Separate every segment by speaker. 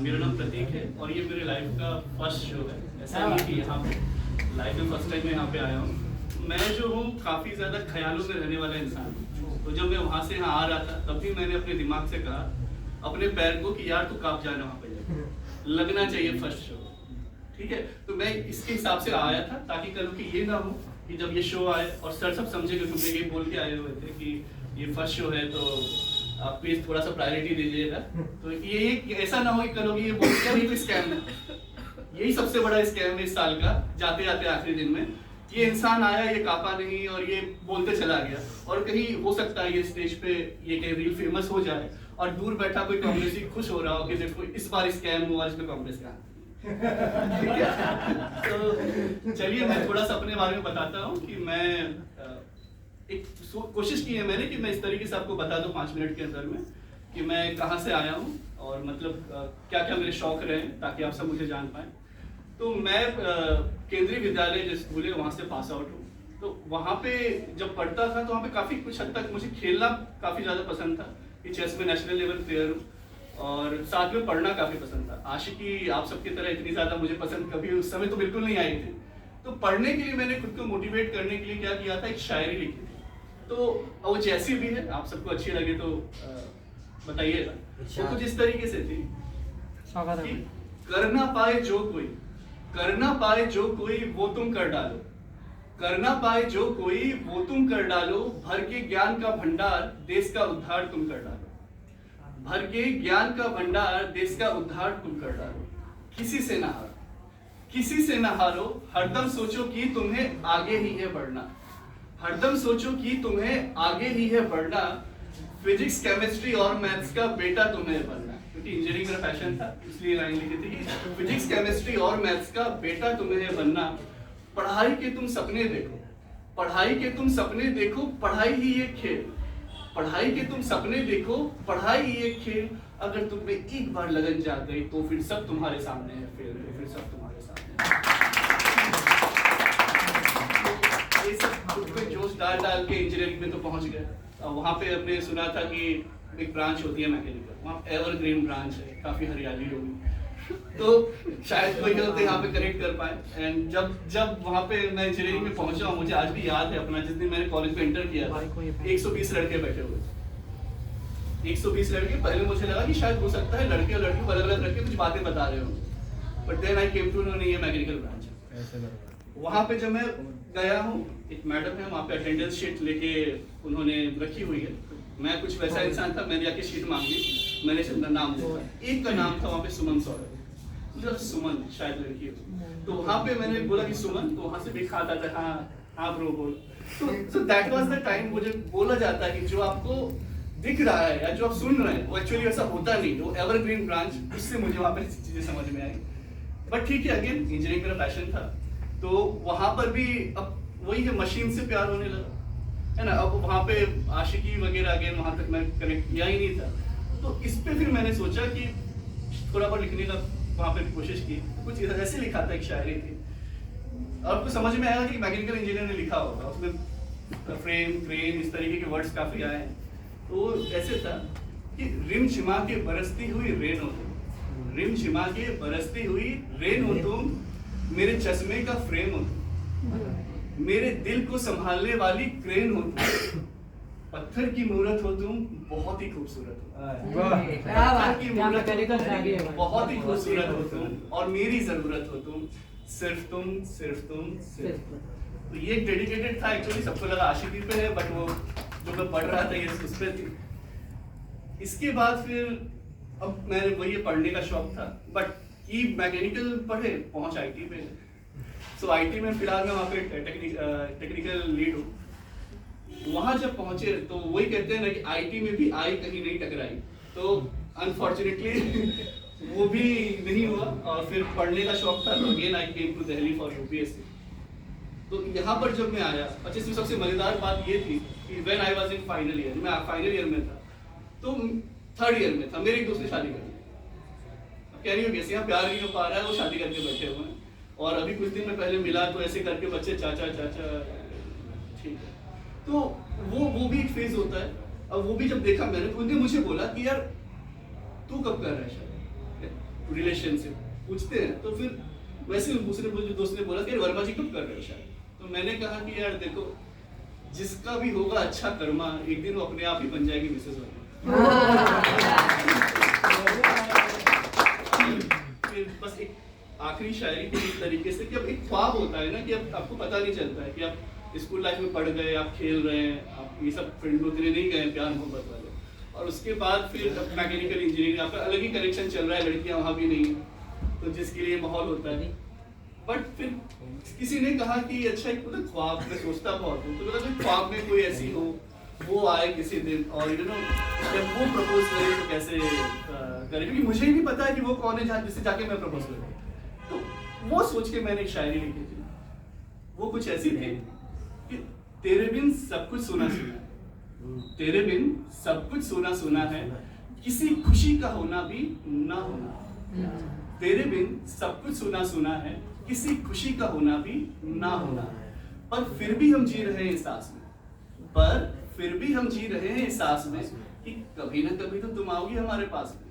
Speaker 1: मेरा नाम प्रतीक है और ये मेरे लाइफ का फर्स्ट शो है। ऐसा नहीं कि यहाँ पे लाइफ में फर्स्ट टाइम मैं यहाँ पे आया हूँ। मैं जो हूँ काफ़ी ज़्यादा ख्यालों में रहने वाला इंसान हूँ। तो जब मैं वहाँ से यहाँ आ रहा था तब भी मैंने अपने दिमाग से कहा अपने पैर को कि यार तू काँप जाना वहाँ पे जाके, लगना चाहिए फर्स्ट शो। ठीक है, तो मैं इसके हिसाब से आया था ताकि कल कि ये ना हो कि जब ये शो आए और सर सब समझे कि तुमने ये बोल के आए हुए थे कि ये फर्स्ट शो है तो आप प्लीज थोड़ा सा प्रायोरिटी दीजिएगा। तो ये ऐसा ना हो कि कल ये बोल के ये तो स्कैम है। यही सबसे बड़ा स्कैम है इस साल का, जाते जाते आखिरी दिन में ये इंसान आया, ये कापा नहीं और ये बोलते चला गया। और कहीं हो सकता है ये स्टेज पे ये कहीं रील फेमस हो जाए और दूर बैठा कोई कांग्रेसी खुश हो रहा हो कि देखो इस बार स्कैम हुआ, इसमें कांग्रेस का। ठीक है, तो चलिए मैं थोड़ा सा अपने बारे में बताता हूँ कि मैं एक कोशिश की है मैंने कि मैं इस तरीके से आपको बता दूं 5 मिनट के अंदर में कि मैं कहाँ से आया हूँ और मतलब क्या क्या मेरे शौक रहे ताकि आप सब मुझे जान पाएं। तो मैं केंद्रीय विद्यालय जो स्कूल है वहाँ से पास आउट हूँ। तो वहाँ पे जब पढ़ता था तो वहाँ पे काफ़ी कुछ हद तक मुझे खेलना काफ़ी ज़्यादा पसंद था कि चेस में नेशनल लेवल प्लेयर हूँ और साथ में पढ़ना काफ़ी पसंद था। आशिकी आप सबकी तरह इतनी ज़्यादा मुझे पसंद कभी उस समय तो बिल्कुल नहीं आई थी। तो पढ़ने के लिए मैंने खुद को मोटिवेट करने के लिए क्या किया था, एक शायरी लिखी थी। तो वो जैसी भी है आप सबको अच्छी लगे तो बताइएगा। तो कुछ इस तरीके से थी कि कर ना पाए जो कोई, कर ना पाए जो कोई वो तुम कर डालो, कर ना पाए जो कोई वो तुम कर डालो, भर के ज्ञान का भंडार देश का उद्धार तुम कर डालो, भर के ज्ञान का भंडार देश का उद्धार तुम कर डालो। किसी से ना हारो, किसी से ना हारो, हरदम सोचो कि तुम्हें आगे ही है बढ़ना, हरदम सोचो कि तुम्हें आगे ही है बढ़ना, फिजिक्स केमिस्ट्री और मैथ्स का बेटा तुम्हें बनना। क्योंकि इंजीनियरिंग मेरा पैशन था इसलिए लाइन लिखी थी कि फिजिक्स केमिस्ट्री और मैथ्स का बेटा तुम्हें बनना। पढ़ाई के तुम सपने देखो, पढ़ाई के तुम सपने देखो, पढ़ाई ही एक खेल, पढ़ाई के तुम सपने देखो, पढ़ाई ही एक खेल, अगर तुम में एक बार लगन जाग गई तो फिर सब तुम्हारे सामने है, फिर सब तुम्हारे सामने है। ये सब खुद में जोश डाल डाल के इंजीनियरिंग में तो पहुंच गए। वहाँ पे हमने सुना था कि एक ब्रांच होती है मैकेनिकल, वहाँ एवरग्रीन ब्रांच है, काफी हरियाली होगी, तो शायद कोई हो तो यहाँ पे कनेक्ट कर पाए। एंड जब वहाँ पे मैं इंजीनियरिंग में पहुंचा, मुझे आज भी याद है अपना जिस दिन मैंने कॉलेज में एंटर किया था, 120 लड़के बैठे हुए, 120 लड़के। पहले मुझे लगा कि शायद हो सकता है लड़के और लड़कियों अलग अलग रख के कुछ बातें बता रहे हो, but then I came to know ये मैकेनिकल ब्रांच है। वहाँ पे जब मैं गया हूँ, एक मैडम है वहाँ पे अटेंडेंस शीट लेके उन्होंने रखी हुई है। मैं कुछ वैसा इंसान था, मैंने जाके शीट मांगी, मैंने सिर्फ नाम देखा, एक का नाम था वहाँ पे सुमन सौरभ, मतलब सुमन शायद लड़की हो। तो वहाँ पे मैंने बोला कि सुमन, तो वहाँ से भी खाता था हाँ ब्रो बोल। तो दैट वाज द टाइम मुझे बोला जाता है कि जो आपको दिख रहा है या जो आप सुन रहे हैं वो एक्चुअली ऐसा होता नहीं। वो एवरग्रीन ब्रांच, उससे मुझे वहाँ पे चीजें समझ में आई। बट ठीक है, अगेन इंजीनियरिंग मेरा पैशन था, तो वहां पर भी अब वही है, मशीन से प्यार होने लगा है ना। अब वहां पे आशिकी वगैरह अगेन वहां तक मैं कनेक्ट किया ही नहीं था। तो इस पे फिर मैंने सोचा कि थोड़ा बहुत लिखने का वहां पे कोशिश की, कुछ ऐसे लिखा था, एक शायरी थी। आपको समझ में आया कि मैकेनिकल इंजीनियर ने लिखा होगा, उसमें फ्रेम क्रेन इस तरीके के वर्ड्स काफी आए हैं। तो ऐसे था कि रिम झिमा के बरसती हुई रेन हो तुम, रिम झिमा के बरसती हुई रेन हो तुम, मेरे चश्मे का फ्रेम हो तुम, मेरे दिल को संभालने वाली क्रेन हो तुम, पत्थर की मूरत हो तुम, बहुत ही खूबसूरत हो, पत्थर की मूरत बहुत ही खूबसूरत हो तुम, और मेरी जरूरत हो तुम, सिर्फ तुम सिर्फ तुम सिर्फ। तो ये एक डेडिकेटेड था, एक्चुअली सबको लगा आशिकी पे है, बट वो जो मैं पढ़ रहा था ये उस पे थी। इसके बाद फिर अब मैंने वही पढ़ने का शौक था, बट कि मैकेनिकल पढ़े पहुंच आईटी पे। सो आईटी में फिलहाल मैं वहाँ पे टेक्निकल लीड हूँ। वहाँ जब पहुंचे तो वही कहते हैं ना कि आईटी में भी आई कहीं नहीं टकराई, तो अनफॉर्चुनेटली वो भी नहीं हुआ। और फिर पढ़ने का शौक था, तो again I came to Delhi for UPSC. तो यहाँ पर जब मैं आया, अच्छा इसमें सबसे मजेदार बात ये थी कि when I was in final year, मैं फाइनल ईयर में था, तो थर्ड ईयर में था, मेरे एक दोस्त ने शादी कर दी। कह रही हो कैसे यहाँ प्यार नहीं हो पा रहा है, वो शादी करके बैठे हुए हैं। और अभी कुछ दिन में पहले मिला तो ऐसे करके बच्चे चाचा चाचा, ठीक है। तो वो भी एक फेज होता है। अब वो भी जब देखा मैंने, तो उन्होंने मुझे बोला कि यार तू कब कर रहा है शादी, रिलेशनशिप पूछते हैं तो फिर वैसे दूसरे जो दोस्त ने बोला कि वर्मा जी कब कर रहे हो शायद, तो मैंने कहा कि यार देखो जिसका भी होगा अच्छा कर्मा एक दिन वो अपने आप ही बन जाएगी मिसेस वर्मा। फिर बस एक आखिरी शायरी को इस तरीके से कि अब एक ख्वाब होता है ना कि अब आपको पता नहीं चलता है कि आप स्कूल लाइफ में पढ़ गए, आप खेल रहे हैं, आप ये सब फील्ड उतरे नहीं गए प्यार मोहब्बत वाले, और उसके बाद फिर मैकेनिकल इंजीनियरिंग आपका अलग ही कनेक्शन चल रहा है, लड़कियां वहाँ भी नहीं है तो जिसके लिए माहौल होता है। बट फिर किसी ने कहा कि अच्छा एक मतलब ख्वाब में सोचता बहुत हूँ, तो मतलब ख्वाब में कोई ऐसी हो वो आए किसी दिन और यू नो जब वो प्रपोज करे तो कैसे करे, क्योंकि मुझे ही नहीं पता है कि वो कौन है जिससे जाके मैं प्रपोज करूँ। तो वो सोच के मैंने एक शायरी लिखी थी, वो कुछ ऐसी थी कि तेरे बिन सब कुछ सुना सुना है, तेरे बिन सब कुछ सुना सुना है, किसी खुशी का होना भी ना होना, तेरे बिन सब कुछ सुना सुना है, किसी खुशी का होना भी ना होना, पर फिर भी हम जी रहे हैं इस सांस में, पर फिर भी हम जी रहे हैं इस सांस में कि कभी ना कभी तो तुम आओगी हमारे पास में,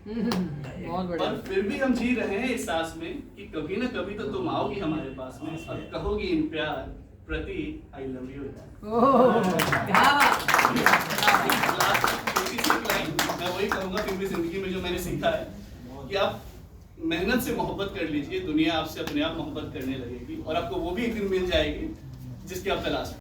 Speaker 1: पर फिर भी हम जी रहे हैं इस सांस में कि कभी ना कभी तो तुम आओगी हमारे पास में और कहोगी इन प्यार प्रति आई लव यू। मैं वही कहूंगा फिल्मी जिंदगी में जो मैंने सीखा है कि आप मेहनत से मोहब्बत कर लीजिए, दुनिया आपसे अपने आप मोहब्बत करने लगेगी और आपको वो भी एक दिन मिल जाएगी जिसकी आप तलाश